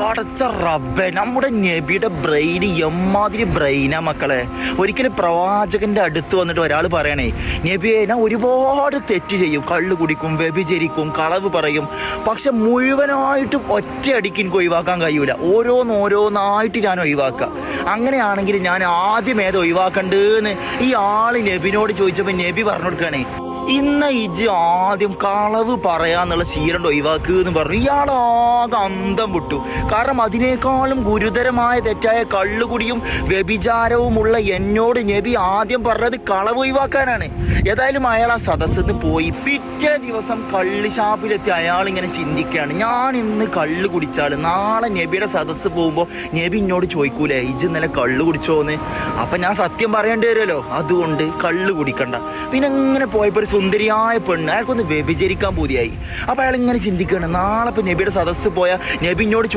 പടച്ച റബ്ബേ, നമ്മുടെ നബിയുടെ ബ്രെയിൻ എമ്മാതിരി ബ്രെയിനാ മക്കളെ. ഒരിക്കലും പ്രവാചകന്റെ അടുത്ത് വന്നിട്ട് ഒരാൾ പറയണേ, നബിയെ ഞാൻ ഒരുപാട് തെറ്റ് ചെയ്യും, കള്ളു കുടിക്കും, വ്യഭിചരിക്കും, കളവ് പറയും, പക്ഷെ മുഴുവനായിട്ടും ഒറ്റയടിക്ക് എനിക്ക് ഒഴിവാക്കാൻ കഴിയൂല, ഓരോന്നായിട്ട് ഞാൻ ഒഴിവാക്കുക. അങ്ങനെയാണെങ്കിൽ ഞാൻ ആദ്യം ഏത് ഒഴിവാക്കണ്ടെന്ന് ഈ ആള് നബിനോട് ചോദിച്ചപ്പോൾ നബി പറഞ്ഞു കൊടുക്കുകയാണേ, ഇന്ന ഇജ് ആദ്യം കളവ് പറയാന്നുള്ള ശീലം ഒഴിവാക്കുക എന്ന് പറഞ്ഞു. ഇയാളാകെ അന്തം വിട്ടു. കാരണം അതിനേക്കാളും ഗുരുതരമായ തെറ്റായ കള്ളുകുടിയും വ്യഭിചാരവുമുള്ള എന്നോട് നബി ആദ്യം പറഞ്ഞത് കളവ് ഒഴിവാക്കാനാണ്. ഏതായാലും അയാൾ ആ സദസ്സിന്ന് പോയി. പിറ്റേ ദിവസം കള്ള് ഷാപ്പിലെത്തി അയാൾ ഇങ്ങനെ ചിന്തിക്കുകയാണ്, ഞാൻ ഇന്ന് കള്ള് കുടിച്ചാൽ നാളെ നബിയുടെ സദസ്സ് പോകുമ്പോൾ നബി എന്നോട് ചോദിക്കൂലേ ഇജ് ഇന്നലെ കള്ള് കുടിച്ചോന്ന്. അപ്പം ഞാൻ സത്യം പറയേണ്ടി വരുമല്ലോ, അതുകൊണ്ട് കള്ള് കുടിക്കണ്ട. പിന്നെ ഇങ്ങനെ പോയപ്പോൾ സുന്ദരിയായ പെണ്ണ്, അയാൾക്കൊന്ന് വ്യഭിചരിക്കാൻ പൂതിയായി. അപ്പോൾ അയാൾ ഇങ്ങനെ ചിന്തിക്കുകയാണ്, നാളെ ഇപ്പം നബിയുടെ സദസ്സ് പോയാൽ നബി എന്നോട്